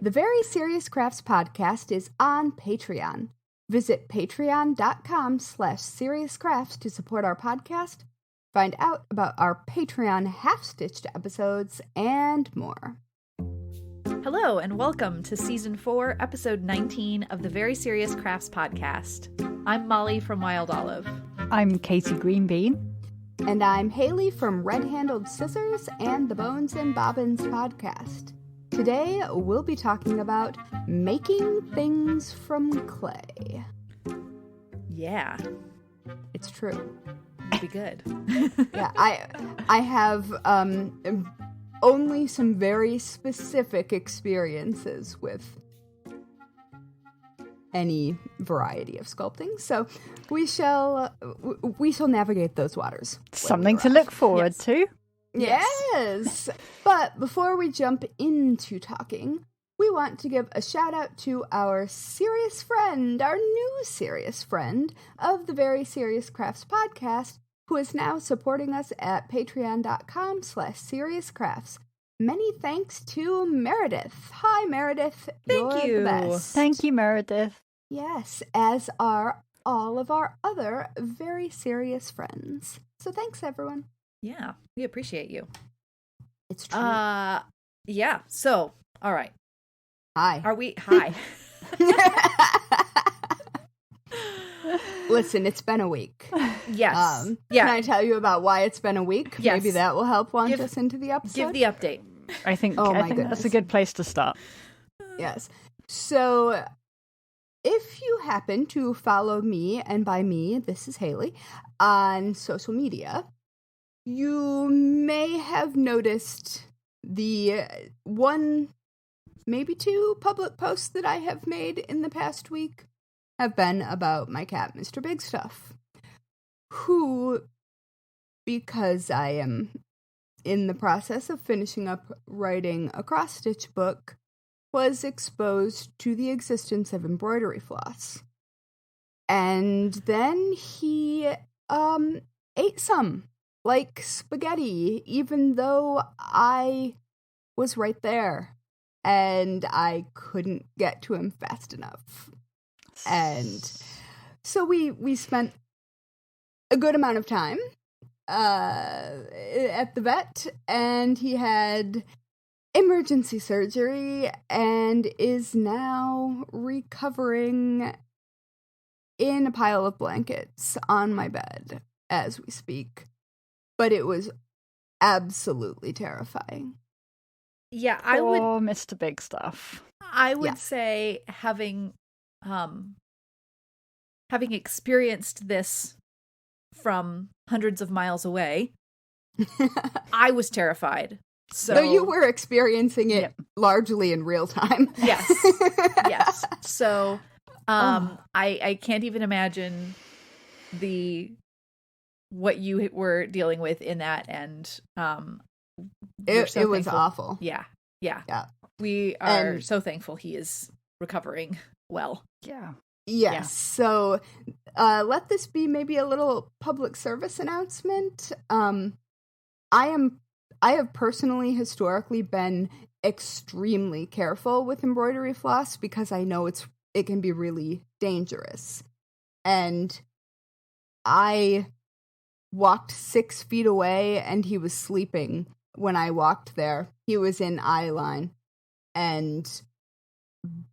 The Very Serious Crafts podcast is on Patreon. Visit patreon.com/seriouscrafts to support our podcast, find out about our Patreon half-stitched episodes, and more. Hello, and welcome to Season 4, Episode 19 of the Very Serious Crafts podcast. I'm Molly from Wild Olive. I'm Katie Greenbean. And I'm Haley from Red Handled Scissors and the Bones and Bobbins podcast. Today, we'll be talking about making things from clay. Yeah. It's true. It'd be good. Yeah, I have only some very specific experiences with any variety of sculpting, so we shall navigate those waters. Something to look forward to. Yes! But before we jump into talking, we want to give a shout out to our serious friend, our new serious friend of the Very Serious Crafts podcast, who is now supporting us at patreon.com/seriouscrafts. Many thanks to Meredith. Hi, Meredith. Thank you. The best. Thank you, Meredith. Yes, as are all of our other very serious friends. So thanks, everyone. Yeah, we appreciate you. It's true. Yeah, so, all right. Hi. Hi. Listen, it's been a week. Yes. Can I tell you about why it's been a week? Yes. Maybe that will help launch us into the episode. Give the update. I think goodness. That's a good place to start. Yes. So, if you happen to follow me, and by me, this is Haley, on social media, you may have noticed the one, maybe two public posts that I have made in the past week have been about my cat, Mr. Big Stuff, who, because I am in the process of finishing up writing a cross-stitch book, was exposed to the existence of embroidery floss. And then he ate some, like spaghetti, even though I was right there and I couldn't get to him fast enough. And so we spent a good amount of time at the vet, and he had emergency surgery and is now recovering in a pile of blankets on my bed as we speak. But it was absolutely terrifying. Yeah, I would... Oh, Mr. Big Stuff. I would say having experienced this from hundreds of miles away, I was terrified. So you were experiencing it largely in real time. Yes. Yes. So I can't even imagine what you were dealing with in that, and it was awful. Yeah. We are so thankful he is recovering well. Yeah. Yes. Yeah. So let this be maybe a little public service announcement. I have personally historically been extremely careful with embroidery floss because I know it can be really dangerous. And I walked 6 feet away and he was sleeping when I walked there. He was in eye line. And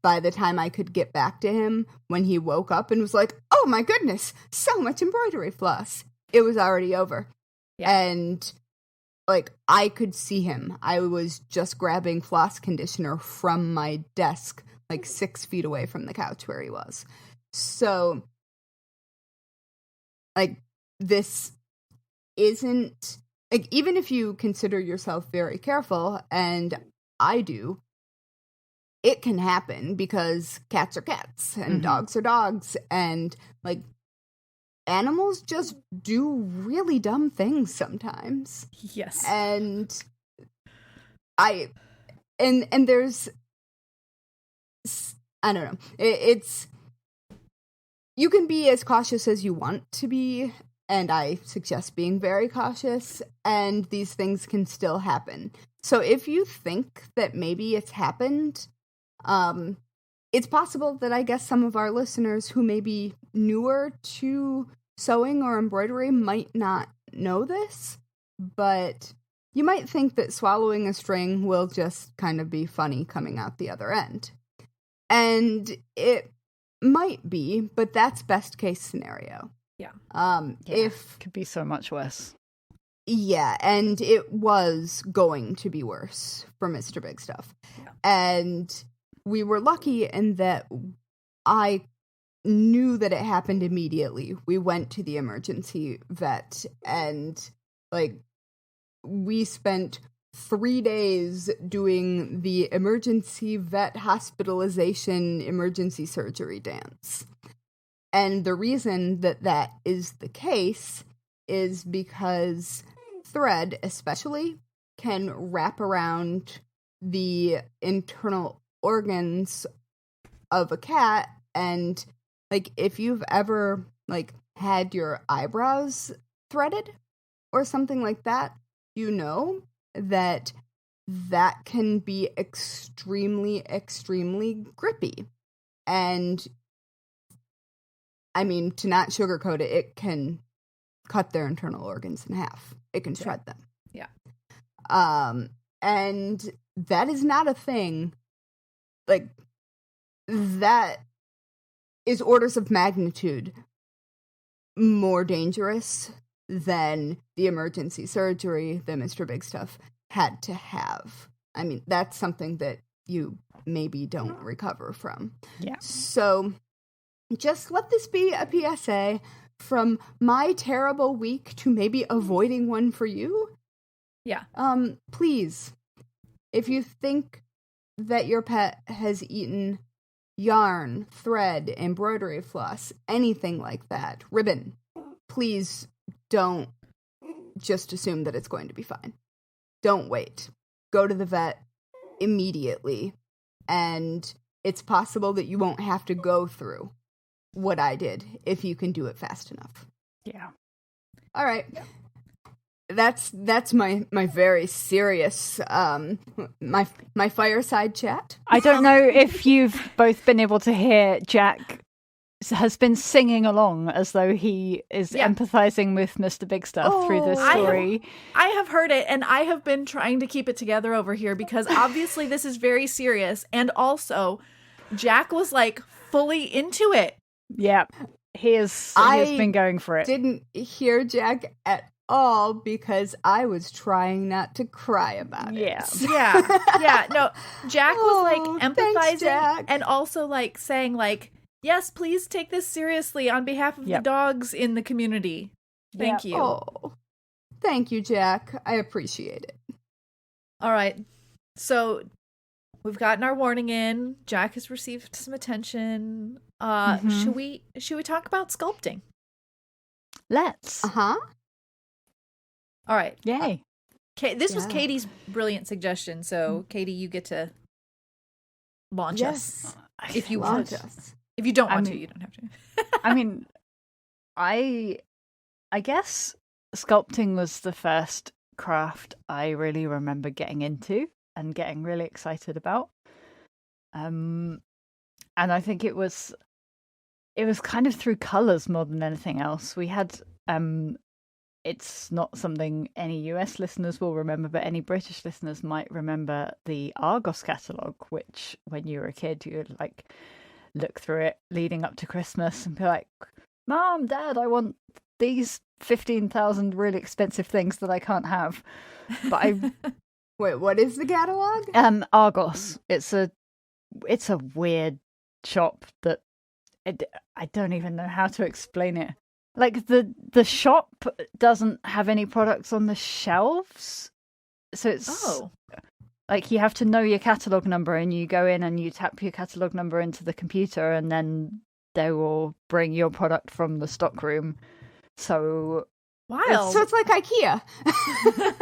by the time I could get back to him, when he woke up and was like, oh my goodness, so much embroidery floss, it was already over. Yeah. And I could see him. I was just grabbing floss conditioner from my desk, 6 feet away from the couch where he was. So, this isn't, even if you consider yourself very careful, and I do, it can happen because cats are cats and dogs are dogs, and animals just do really dumb things sometimes. Yes. And there's, I don't know, it's, you can be as cautious as you want to be, and I suggest being very cautious, and these things can still happen. So if you think that maybe it's happened, It's possible that I guess some of our listeners who may be newer to sewing or embroidery might not know this, but you might think that swallowing a string will just kind of be funny coming out the other end. And it might be, but that's best case scenario. Yeah. If could be so much worse. Yeah, and it was going to be worse for Mr. Big Stuff. Yeah. And we were lucky in that I knew that it happened immediately. We went to the emergency vet and, like, we spent 3 days doing the emergency vet hospitalization emergency surgery dance. And the reason that that is the case is because thread, especially, can wrap around the internal organs of a cat, and like if you've ever like had your eyebrows threaded or something like that, you know that can be extremely grippy. And I mean, to not sugarcoat it, it can cut their internal organs in half. It can shred them. Yeah. And that is not a thing. Like, that is orders of magnitude more dangerous than the emergency surgery that Mr. Big Stuff had to have. I mean, that's something that you maybe don't recover from. Yeah. So just let this be a PSA from my terrible week to maybe avoiding one for you. Yeah. Please, if you think that your pet has eaten yarn, thread, embroidery floss, anything like that, ribbon, please don't just assume that it's going to be fine. Don't wait. Go to the vet immediately. And it's possible that you won't have to go through what I did if you can do it fast enough. Yeah. All right. Yeah. That's my very serious my fireside chat. I don't know if you've both been able to hear Jack has been singing along as though he is empathizing with Mr. Big Stuff through this story. I have heard it, and I have been trying to keep it together over here because obviously this is very serious, and also Jack was like fully into it. Yeah, he has been going for it. Didn't hear Jack at all because I was trying not to cry about it. Yeah. No, Jack was like empathizing thanks, and also like saying like, yes, please take this seriously on behalf of the dogs in the community. Thank you. Oh, thank you, Jack. I appreciate it. All right. So we've gotten our warning in. Jack has received some attention. Should we talk about sculpting? Let's. All right. Yay. This was Katie's brilliant suggestion. So, Katie, you get to launch us if you want. If you don't want to, you don't have to. I mean, I guess sculpting was the first craft I really remember getting into and getting really excited about. And I think it was kind of through colours more than anything else. We had it's not something any US listeners will remember, but any British listeners might remember the Argos catalogue, which when you were a kid, you would like look through it leading up to Christmas and be like, Mom, Dad, I want these 15,000 really expensive things that I can't have. But I Wait, what is the catalog? Argos. It's a weird shop that I don't even know how to explain it. Like the shop doesn't have any products on the shelves, so it's like you have to know your catalog number, and you go in and you tap your catalog number into the computer, and then they will bring your product from the stock room. So wild. So it's like IKEA.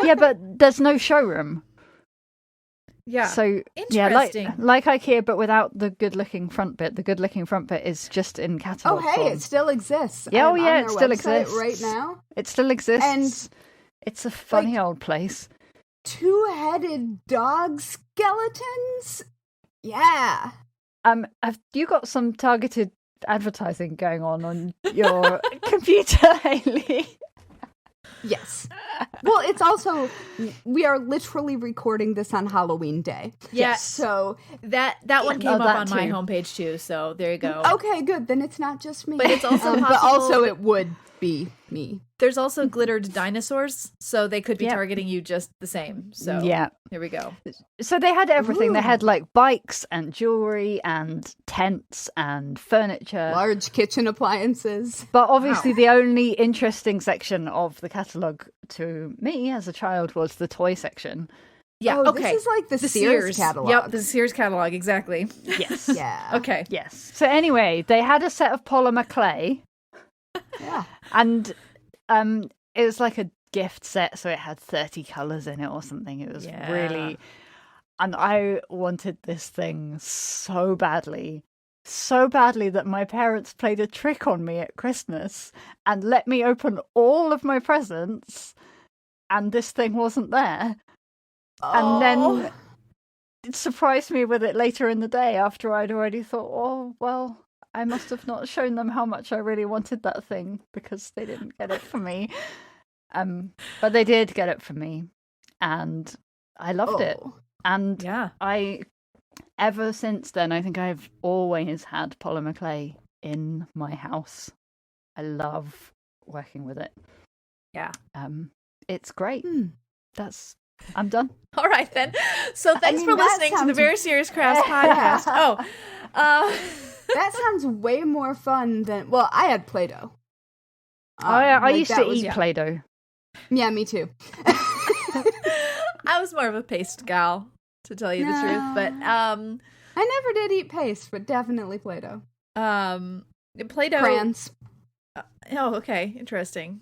Yeah, but there's no showroom. Yeah. So interesting. Yeah, like IKEA, but without the good-looking front bit. The good-looking front bit is just in catalog. Oh, hey, form. It still exists. Yeah, it still exists right now. It still exists, and it's a funny old place. 2-headed dog skeletons Yeah. Have you got some targeted advertising going on your computer, Hayley? Yes. Well, it's also, we are literally recording this on Halloween Day. Yeah. So that one came up on my homepage too, so there you go. Okay, good. Then it's not just me. But it's also possible. But also it would be me. There's also glittered dinosaurs, so they could be targeting you just the same. So yeah, here we go. So they had everything. Ooh. They had like bikes and jewelry and tents and furniture. Large kitchen appliances. But obviously the only interesting section of the catalogue to me as a child was the toy section. Yeah, okay. This is like the Sears catalog. Yep, the Sears catalog, exactly. Yes. Yeah. Okay. Yes. So anyway, they had a set of polymer clay. Yeah. And it was like a gift set, so it had 30 colours in it or something. It was really... And I wanted this thing so badly that my parents played a trick on me at Christmas and let me open all of my presents, and this thing wasn't there. And then it surprised me with it later in the day after I'd already thought, oh, well, I must have not shown them how much I really wanted that thing because they didn't get it for me. But they did get it for me, and I loved it. And ever since then, I think I've always had polymer clay in my house. I love working with it. Yeah. It's great. I'm done. All right, then. So thanks for listening to the Very Serious Crafts podcast. That sounds way more fun than... Well, I had Play-Doh. I used to eat Play-Doh. Yeah, me too. I was more of a paste gal, to tell you the truth. But I never did eat paste, but definitely Play-Doh. Play-Doh... Crayons. Okay. Interesting.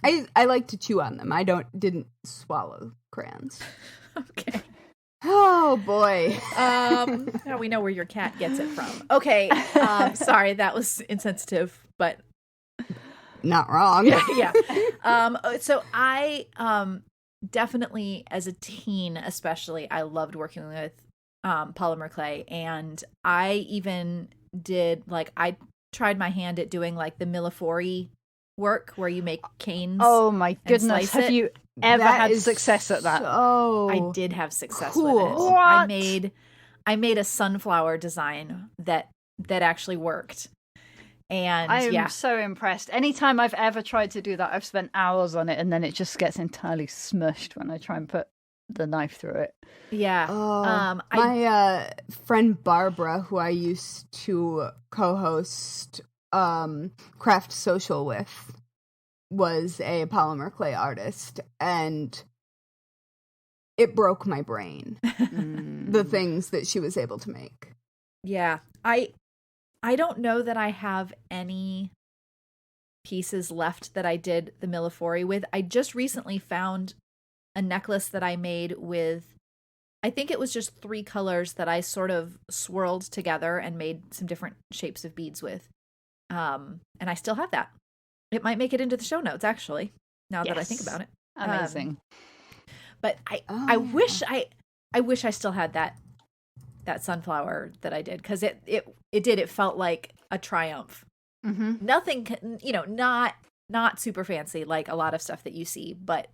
I like to chew on them. I didn't swallow crayons. Okay. Oh boy. Now we know where your cat gets it from. Okay. Sorry, that was insensitive, but not wrong. Yeah. So I definitely, as a teen especially, I loved working with polymer clay, and I even did I tried my hand at doing the Millefori work where you make canes. Oh my goodness! Have you ever had success at that? I did have success with it. What? I made a sunflower design that actually worked. And I'm so impressed. Anytime I've ever tried to do that, I've spent hours on it, and then it just gets entirely smushed when I try and put the knife through it. Yeah. My friend Barbara, who I used to co-host Craft Social with, was a polymer clay artist, and it broke my brain. The things that she was able to make. Yeah. I don't know that I have any pieces left that I did the Millefori with. I just recently found a necklace that I made with, I think it was just 3 colors that I sort of swirled together and made some different shapes of beads with. And I still have that. It might make it into the show notes, actually, now that I think about it. Amazing. But I wish I still had that sunflower that I did, because it felt like a triumph. Mm-hmm. Nothing, not super fancy like a lot of stuff that you see, but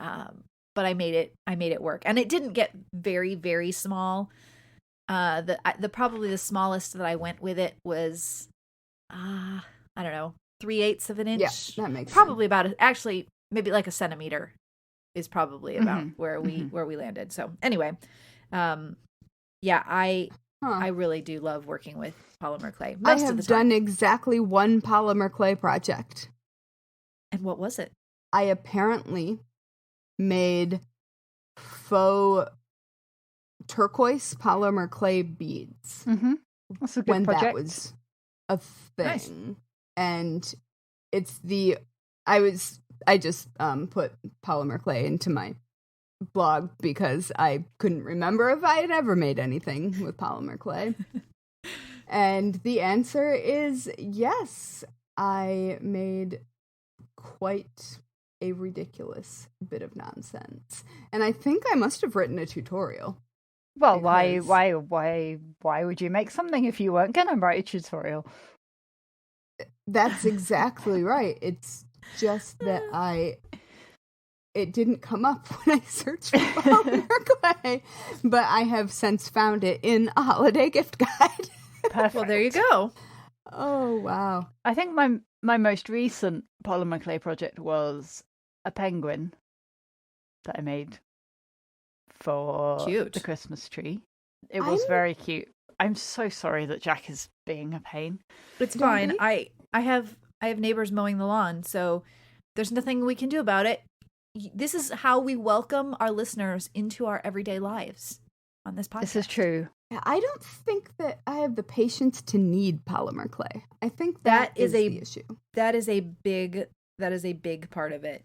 I made it work, and it didn't get very, very small. The probably the smallest that I went with it was I don't know, 3/8 of an inch. Yeah, that makes probably sense. about actually maybe like a centimeter is probably about where we landed. So anyway, I really do love working with polymer clay. I have done exactly one polymer clay project. And what was it? I apparently made faux turquoise polymer clay beads. Mm-hmm. That's a good when project. That was a thing. Nice. And it's I just put polymer clay into my blog because I couldn't remember if I had ever made anything with polymer clay. And the answer is yes. I made quite a ridiculous bit of nonsense. And I think I must have written a tutorial. Well, because- why would you make something if you weren't going to write a tutorial? That's exactly right. It's just that it didn't come up when I searched for polymer clay, but I have since found it in a holiday gift guide. Perfect. Well, there you go. Oh, wow. I think my most recent polymer clay project was a penguin that I made for Cute. the Christmas tree. It was very cute. I'm so sorry that Jack is being a pain. It's Don't fine. be. I have neighbors mowing the lawn, so there's nothing we can do about it. This is how we welcome our listeners into our everyday lives on this podcast. This is true. I don't think that I have the patience to need polymer clay. I think That is is the issue. That is a big part of it.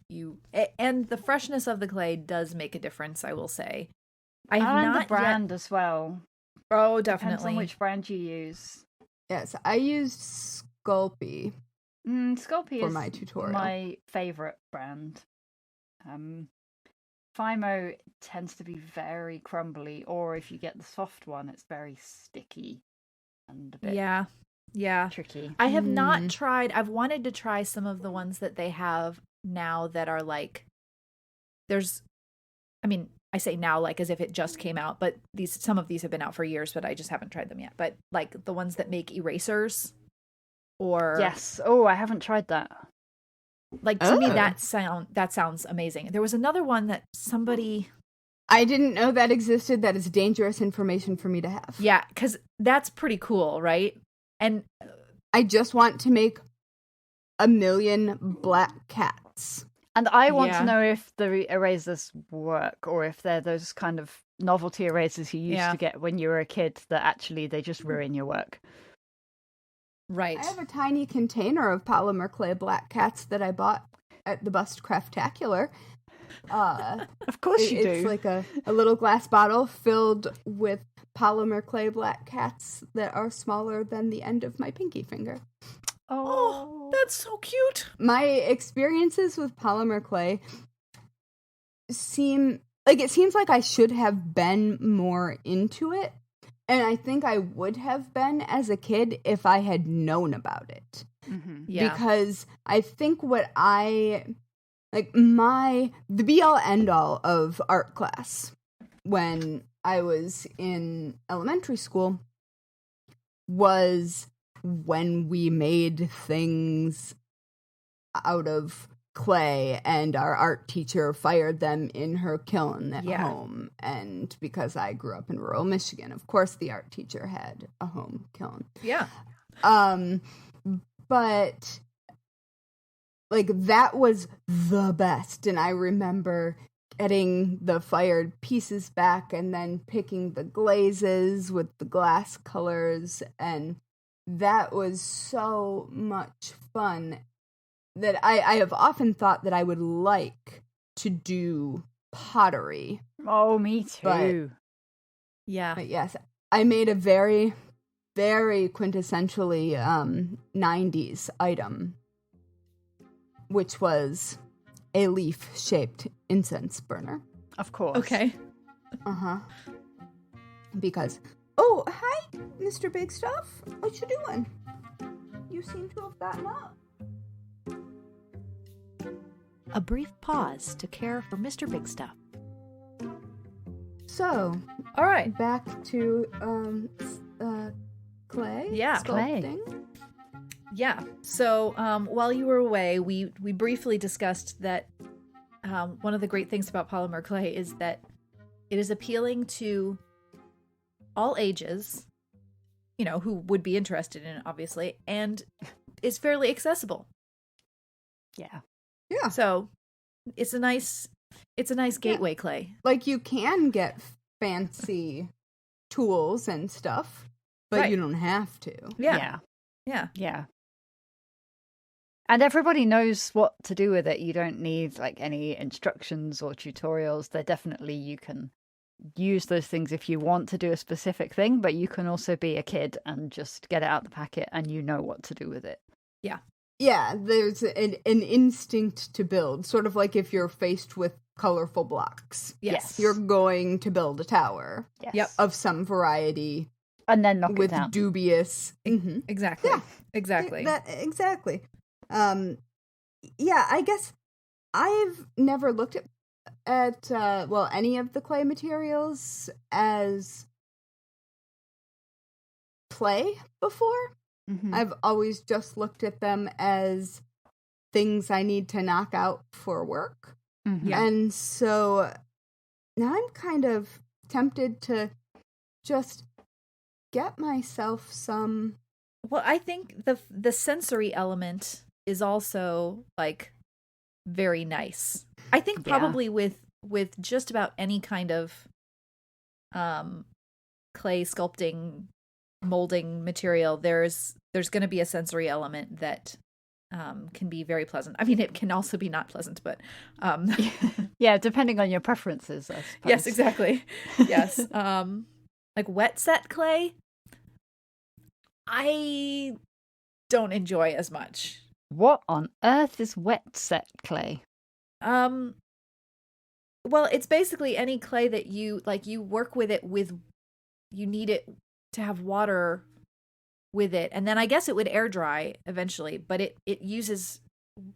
And the freshness of the clay does make a difference, I will say. I have And not the brand as well. Oh, Depends definitely. on which brand you use. Yes, I used Sculpey. Sculpey For is my tutorial. my favourite brand. Fimo tends to be very crumbly, or if you get the soft one, it's very sticky and a bit Yeah. tricky. I have not tried. I've wanted to try some of the ones that they have now that are like I say now like as if it just came out, but some of these have been out for years, but I just haven't tried them yet. But like the ones that make erasers or Yes. Oh, I haven't tried that. like to me that sounds amazing. There was another one that somebody I didn't know that existed. That is dangerous information for me to have. Yeah, because that's pretty cool, right? And I just want to make 1,000,000 black cats. And I want Yeah. to know if the erasers work, or if they're those kind of novelty erasers you used to get when you were a kid that actually they just ruin your work. right. I have a tiny container of polymer clay black cats that I bought at the Bust Craftacular. Of course you It's do. like a little glass bottle filled with polymer clay black cats that are smaller than the end of my pinky finger. Oh, that's so cute. My experiences with polymer clay seems like I should have been more into it, and I think I would have been as a kid if I had known about it. Yeah. Because I think the be all end all of art class when I was in elementary school was when we made things out of clay and our art teacher fired them in her kiln at home. And because I grew up in rural Michigan, of course the art teacher had a home kiln. Yeah. But like that was the best, and I remember getting the fired pieces back and then picking the glazes with the glass colors, and that was so much fun that I have often thought that I would like to do pottery. Oh, me too. Yeah. But yes, I made a very, very quintessentially 90s item, which was a leaf-shaped incense burner. Of course. Okay. Uh-huh. Because, oh, hi, Mr. Big Stuff. What you doing? You seem to have gotten up. A brief pause to care for Mr. Big Stuff. So, All right. back to clay. Yeah. Sculpting. Yeah. So while you were away, we briefly discussed that one of the great things about polymer clay is that it is appealing to all ages, who would be interested in it, obviously, and is fairly accessible. Yeah. Yeah. So it's a nice gateway clay. Like, you can get fancy tools and stuff, but Right. you don't have to. Yeah. Yeah. And everybody knows what to do with it. You don't need like any instructions or tutorials. You can use those things if you want to do a specific thing, but you can also be a kid and just get it out the packet and you know what to do with it. Yeah. Yeah, there's an instinct to build, sort of like if you're faced with colorful blocks. Yes. You're going to build a tower Yep. of some variety. And then knock it with down. dubious. Mhm. Exactly. Yeah. Exactly. Exactly. Yeah, I guess I've never looked at any of the clay materials as play before. Mhm. I've always just looked at them as things I need to knock out for work. Mhm. Yeah. And so now I'm kind of tempted to just get myself some. Well, I think the sensory element is also like very nice. I think Yeah. probably with just about any kind of clay sculpting molding material, there's going to be a sensory element that can be very pleasant. I mean, it can also be not pleasant, but Yeah, depending on your preferences, I suppose. yes, exactly. Yes. Like wet set clay, I don't enjoy as much. What on earth is wet set clay? Well, it's basically any clay that you work with it with, you need it to have water with it, and then I guess it would air dry eventually, but it uses,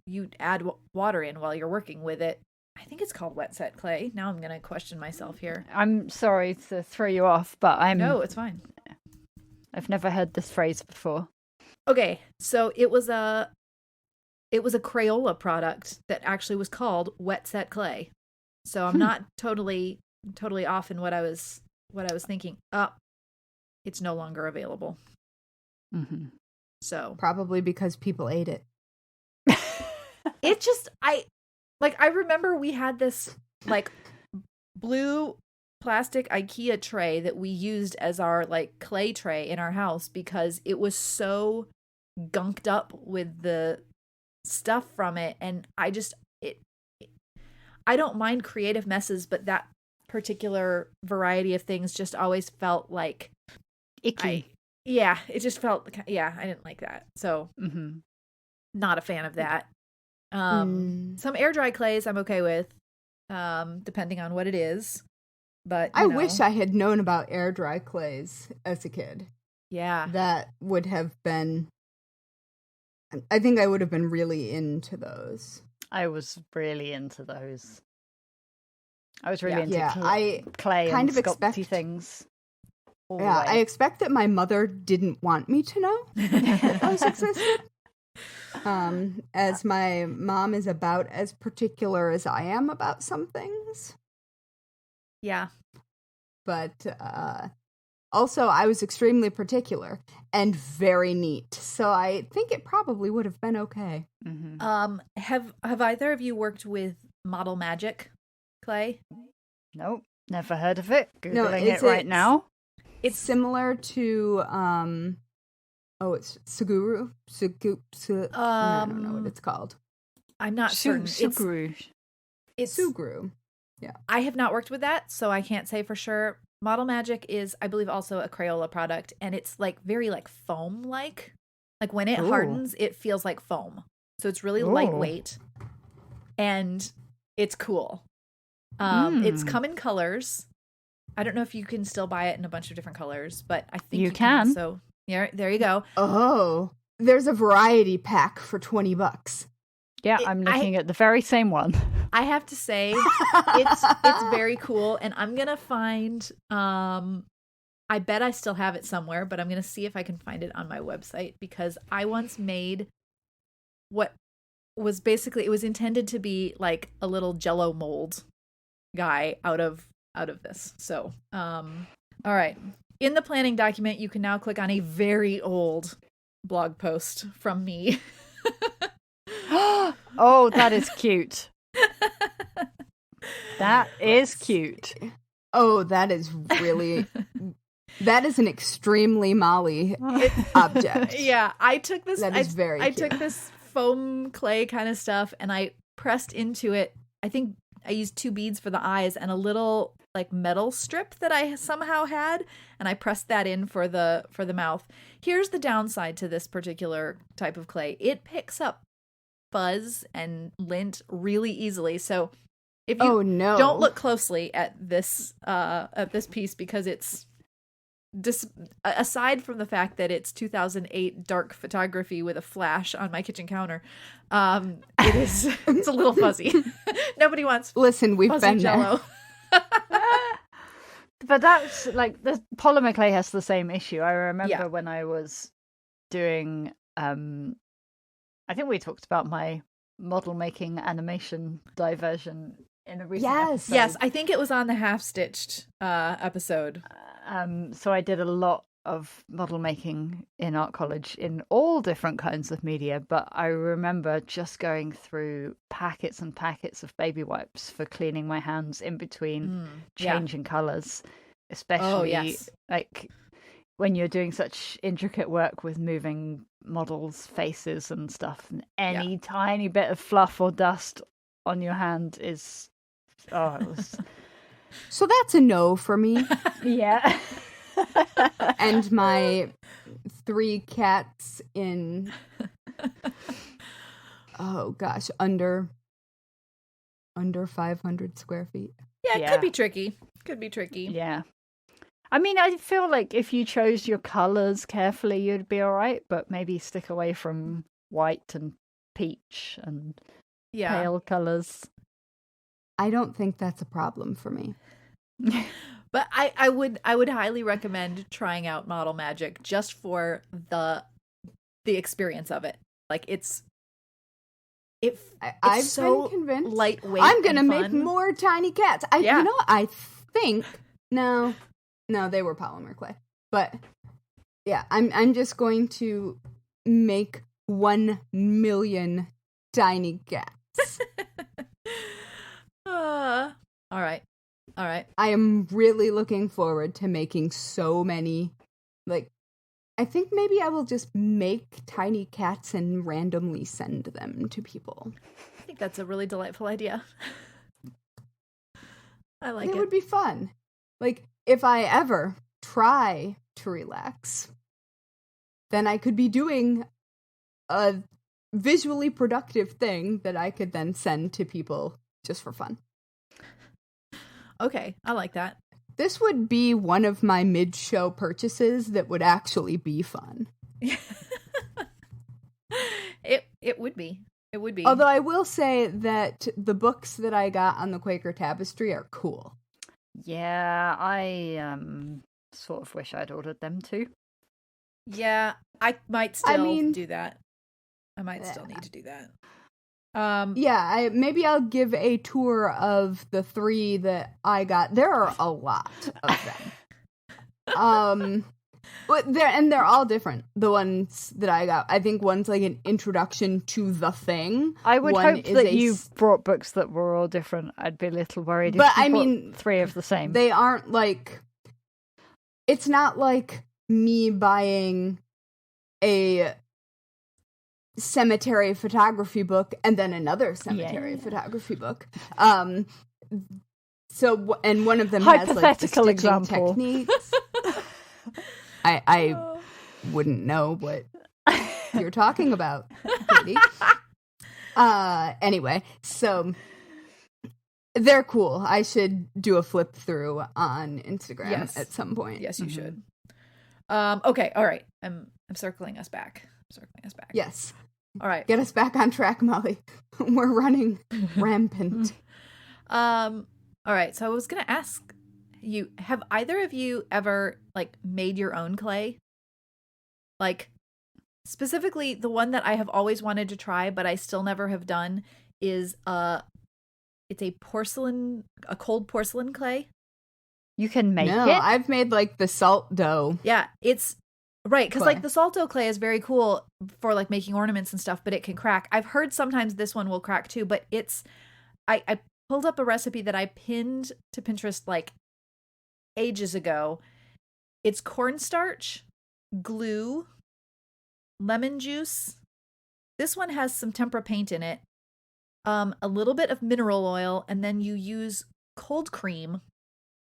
you add water in while you're working with it. I think it's called wet set clay. Now I'm gonna question myself here. I'm sorry to throw you off, but No, it's fine. I've never heard this phrase before. Okay, so it was a Crayola product that actually was called wet set clay. So I'm not totally off in what I was thinking. It's no longer available. Mm-hmm. So Probably because people ate it. it just, I remember we had this like blue plastic IKEA tray that we used as our like clay tray in our house because it was so gunked up with the stuff from it, and I don't mind creative messes, but that particular variety of things just always felt like Icky. it just felt, I didn't like that. So Mm-hmm. not a fan of that. Some air dry clays I'm okay with, depending on what it is. But I wish I had known about air dry clays as a kid. Yeah. That would have been. I think I would have been really into those. I was really into those. I was really into I clay kind and of sculpty expect things. all the Yeah, way. I expect that my mother didn't want me to know that those existed. As my mom is about as particular as I am about some things. Yeah. But also, I was extremely particular and very neat, so I think it probably would have been okay. Mhm. Have either of you worked with Model Magic clay? Nope, never heard of it. No, Googling it's- it right it's- now. It's similar to it's Suguru. I don't know what it's called. I'm not certain. Sugru. It's Suguru. I have not worked with that, so I can't say for sure. Model Magic is, I believe, also a Crayola product, and it's like very like foam like. Like when it Ooh. hardens, it feels like foam. So it's really Ooh. lightweight, and it's cool. It's come in colors. I don't know if you can still buy it in a bunch of different colors, but I think You can. So yeah, there you go. Oh, there's a variety pack for $20. Yeah, I'm looking at the very same one. I have to say, it's very cool, and I'm gonna find. I bet I still have it somewhere, but I'm gonna see if I can find it on my website because I once made what was basically, it was intended to be like a little Jell-O mold guy out of this. So, all right. In the planning document, you can now click on a very old blog post from me. Oh, that is cute. That is cute. Oh, that is really. That is an extremely Molly object. Yeah, I took this. That is very I cute. took this foam clay kind of stuff, and I pressed into it. I think I used 2 beads for the eyes and a little like metal strip that I somehow had, and I pressed that in for the mouth. Here's the downside to this particular type of clay. It picks up fuzz and lint really easily. So if you don't look closely at this piece, because it's aside from the fact that it's 2008 dark photography with a flash on my kitchen counter, it's a little fuzzy. Nobody wants we've been Jell-O. There. But that's like the polymer clay has the same issue. I remember when I was doing I think we talked about my model making animation diversion in a recent episode. Yes, I think it was on the half stitched episode. So I did a lot of model making in art college in all different kinds of media, but I remember just going through packets and packets of baby wipes for cleaning my hands in between changing colours, especially like when you're doing such intricate work with moving models' faces and stuff, and any tiny bit of fluff or dust on your hand is it was... So that's a no for me. Yeah. And my 3 cats in under 500 square feet. Yeah, it could be tricky. Yeah. I mean, I feel like if you chose your colours carefully, you'd be all right, but maybe stick away from white and peach and pale colours. I don't think that's a problem for me. But I would highly recommend trying out Model Magic just for the experience of it. Like I've so been convinced. Lightweight. I'm gonna and make fun. more tiny cats. I think no, they were polymer clay. But yeah, I'm just going to make 1 million tiny cats. All right. I am really looking forward to making so many. Like, I think maybe I will just make tiny cats and randomly send them to people. I think that's a really delightful idea. I like it. It would be fun. Like, if I ever try to relax, then I could be doing a visually productive thing that I could then send to people just for fun. Okay, I like that. This would be one of my mid-show purchases that would actually be fun. It would be. It would be. Although I will say that the books that I got on the Quaker Tapestry are cool. Yeah, I sort of wish I'd ordered them too. Yeah, I might still do that. I might still need to do that. Maybe I'll give a tour of the 3 that I got. There are a lot of them. But they're all different. The ones that I got, I think one's like an introduction to the thing. I would hope that you brought books that were all different. I'd be a little worried. But if you bought 3 of the same. They aren't like. It's not like me buying a cemetery photography book and then another cemetery photography book. So and one of them has like the stitching example. Techniques. I wouldn't know what you're talking about, Katie. Anyway, so they're cool. I should do a flip through on Instagram at some point. Yes, you should. Okay, all right. I'm circling us back. Yes. All right. Get us back on track, Molly. We're running rampant. All right. So I was going to ask you, have either of you ever like made your own clay? Like specifically the one that I have always wanted to try, but I still never have done is it's a cold porcelain clay. You can make it? I've made like the salt dough. Yeah, it's right, because like the salto clay is very cool for like making ornaments and stuff, but it can crack. I've heard sometimes this one will crack too, but I pulled up a recipe that I pinned to Pinterest like ages ago. It's cornstarch, glue, lemon juice. This one has some tempera paint in it, a little bit of mineral oil, and then you use cold cream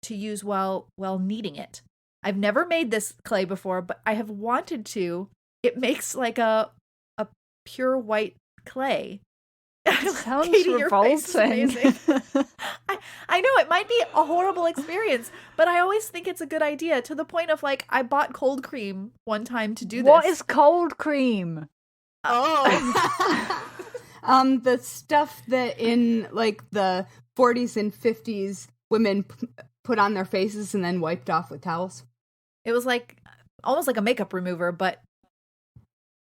to use while kneading it. I've never made this clay before, but I have wanted to. It makes like a pure white clay. It sounds Katie, your face is revolting. amazing. I know it might be a horrible experience, but I always think it's a good idea, to the point of like I bought cold cream one time to do this. What is cold cream? Oh. The stuff that in like the 40s and 50s women put on their faces and then wiped off with towels. It was like almost like a makeup remover, but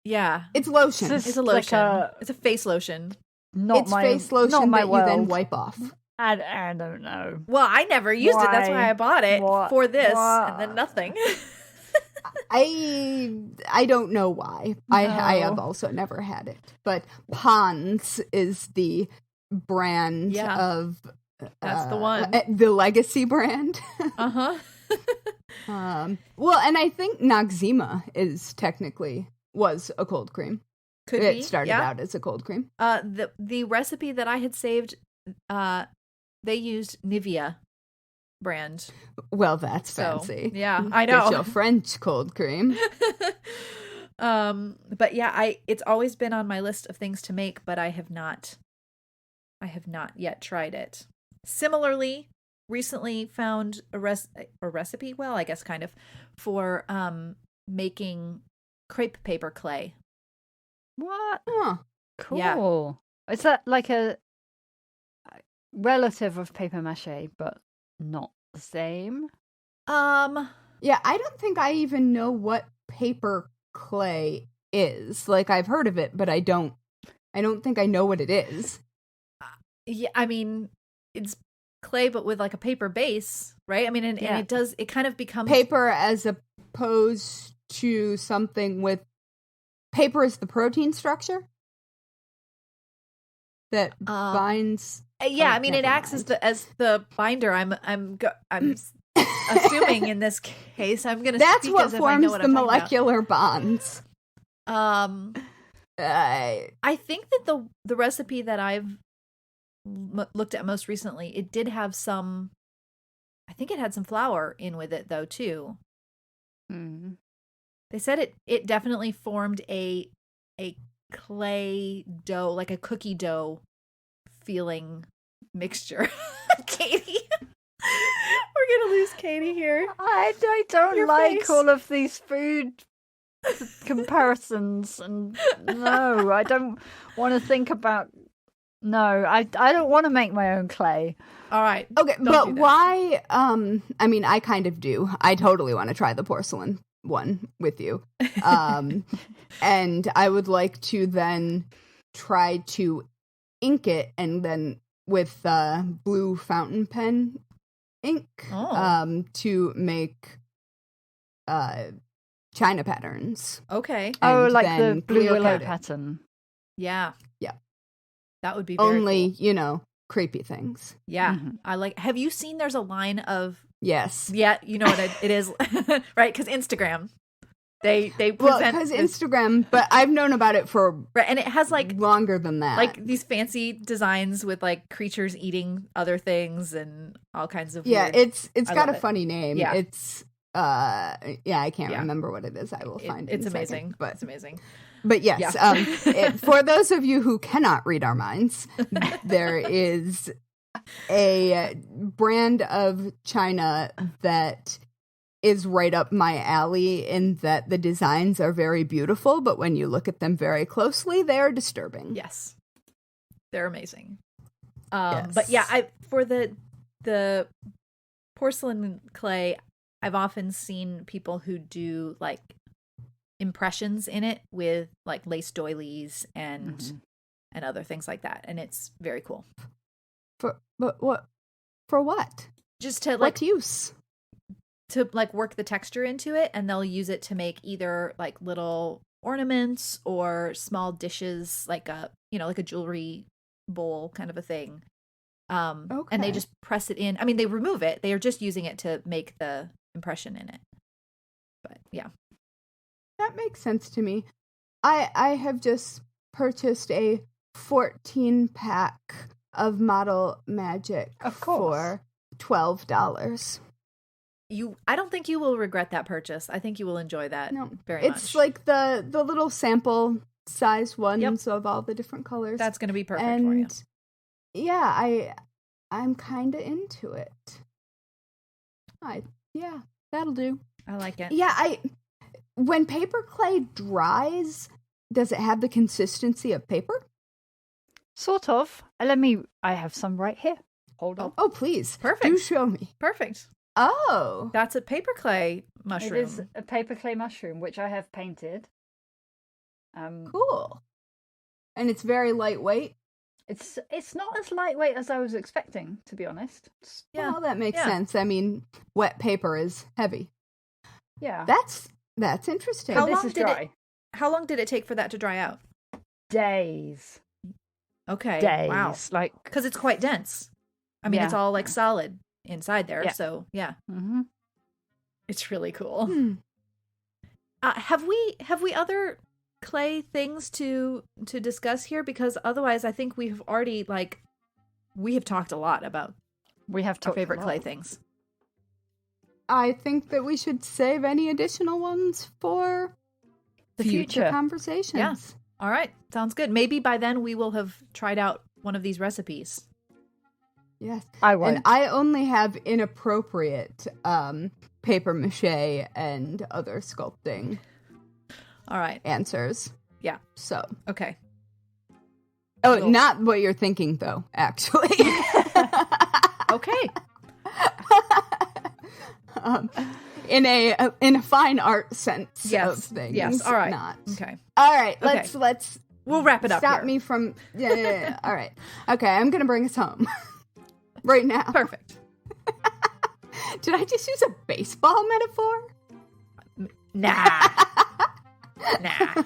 yeah. It's lotion. It's It's a like lotion. It's a face lotion. It's face lotion not my that you then world. wipe off. I don't know. Well, I never used it. That's why I bought it for this, What? and then nothing. I don't know why. I have also never had it. But Pond's is the brand of... That's the one. The legacy brand. Uh-huh. Well, and I think Noxzema was a cold cream. Could It be. started out as a cold cream. The recipe that I had saved, they used Nivea brand. Well, that's So, fancy. yeah, I know. Get your French cold cream. But yeah, it's always been on my list of things to make, but I have not yet tried it. Similarly, recently found a recipe, well, I guess kind of, for making crepe paper clay. What? Huh. Cool. Yeah. Is that like a relative of paper mache, but not the same? Yeah, I don't think I even know what paper clay is. Like, I've heard of it, but I don't think I know what it is. Yeah, I mean, it's clay, but with like a paper base, right? I mean, and it kind of becomes Paper as opposed to something with... Paper is the protein structure that binds... Yeah, Oh, I mean, it never acts mind. as the binder. I'm assuming in this case, I'm going to That's speak what as if I know forms what the I'm talking about. molecular bonds. I think that the recipe that I've looked at most recently, it did have some. I think it had some flour in with it though too. Mm. They said it definitely formed a clay dough, like a cookie dough feeling mixture. Katie, we're gonna lose Katie here. I don't Your like face. all of these food comparisons, and no, I don't want to think about. No, I don't want to make my own clay. All right. Okay, Don't do but that. why? I mean, I kind of do. I totally want to try the porcelain one with you. And I would like to then try to ink it, and then with blue fountain pen ink to make China patterns. Okay. Oh, And like then the blue clear willow coat it. pattern. Yeah. Yeah. That would be very Only, cool. Crepey things. Yeah. Mhm. I like. Have you seen? There's a line of. Yes. Yeah, you know what it is, right? Because Instagram, they Well, present because this- Instagram, but I've known about it for right, and it has like longer than that. these fancy designs with like creatures eating other things and all kinds of yeah, weird. it's I got love a it. funny name. Yeah. It's I can't Yeah. remember what it is. I will find it. It's in a amazing. second. It's amazing. But yes, Yeah. for those of you who cannot read our minds, there is a brand of China that is right up my alley in that the designs are very beautiful, but when you look at them very closely, they are disturbing. Yes, they're amazing. Yes. But yeah, for the porcelain clay, I've often seen people who do like impressions in it with like lace doilies and other things like that, and it's very cool. But what? For what? Just to What use? to like work the texture into it, and they'll use it to make either like little ornaments or small dishes, like a jewelry bowl kind of a thing. And they Okay. just press it in. I mean, they remove it. They are just using it to make the impression in it. But yeah. That makes sense to me. I have just purchased a 14-pack of Model Magic Of course. for $12. I don't think you will regret that purchase. I think you will enjoy that very much. It's like the little sample size ones of all the different colors. That's going to be perfect for you. Yeah, I'm kind of into it. Yeah, that'll do. I like it. Yeah, when paper clay dries, does it have the consistency of paper? Sort of. I have some right here. Hold on. Oh, please. Perfect. Do show me. Perfect. Oh. That's a paper clay mushroom. It is a paper clay mushroom, which I have painted. Cool. And it's very lightweight. It's not as lightweight as I was expecting, to be honest. Yeah. Well, that makes sense. I mean, wet paper is heavy. Yeah. That's interesting. How this long is did dry. How long did it take for that to dry out? Days. Okay. Days. Wow. Because it's quite dense. I mean, it's all like solid inside there. Yeah. So yeah, Mm-hmm. it's really cool. Hmm. Have we other clay things to discuss here? Because otherwise, I think we've already we have talked a lot about We have our talked favorite a lot. clay things. I think that we should save any additional ones for The future future. conversations. Yeah. All right, sounds good. Maybe by then we will have tried out one of these recipes. Yes. I won't. And I only have inappropriate paper mache and other sculpting All right. answers. Yeah. So. Okay. Oh, Cool. not what you're thinking, though, actually. Okay. In a fine art sense of Yes. things. Yes. All right. Not. Okay. All right. Okay. Let's We'll wrap it up. stop here. me from. Yeah. All right. Okay. I'm gonna bring us home right now. Perfect. Did I just use a baseball metaphor? Nah. Nah.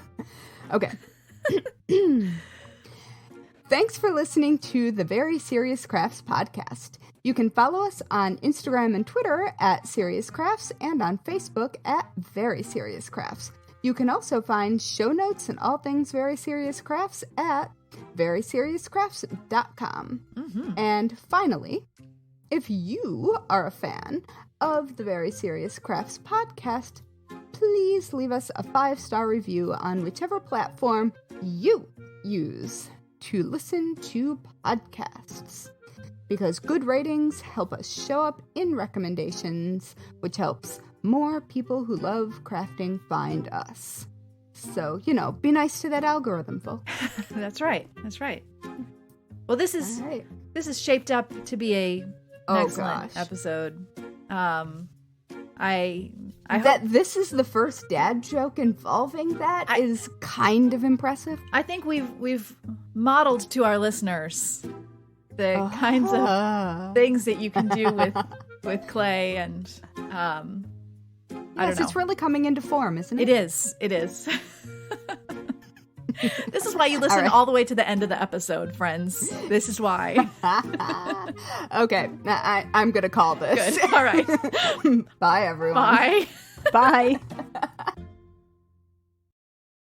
Okay. Thanks for listening to the Very Serious Crafts podcast. You can follow us on Instagram and Twitter at Serious Crafts and on Facebook at Very Serious Crafts. You can also find show notes and all things Very Serious Crafts at veryseriouscrafts.com. Mm-hmm. And finally, if you are a fan of the Very Serious Crafts podcast, please leave us a 5-star review on whichever platform you use to listen to podcasts. Because good ratings help us show up in recommendations, which helps more people who love crafting find us. So, be nice to that algorithm, folks. That's right. That's right. Well, this is All right. shaped up to be an Oh, excellent gosh. episode. I That hope, this is the first dad joke involving that is kind of impressive. I think we've modeled to our listeners the kinds of things that you can do with clay, and I don't know. It's really coming into form, isn't it? It is. It is. This is why you listen All right. all the way to the end of the episode, friends. This is why. Okay, I'm gonna call this. Good. All right. Bye, everyone. Bye. Bye.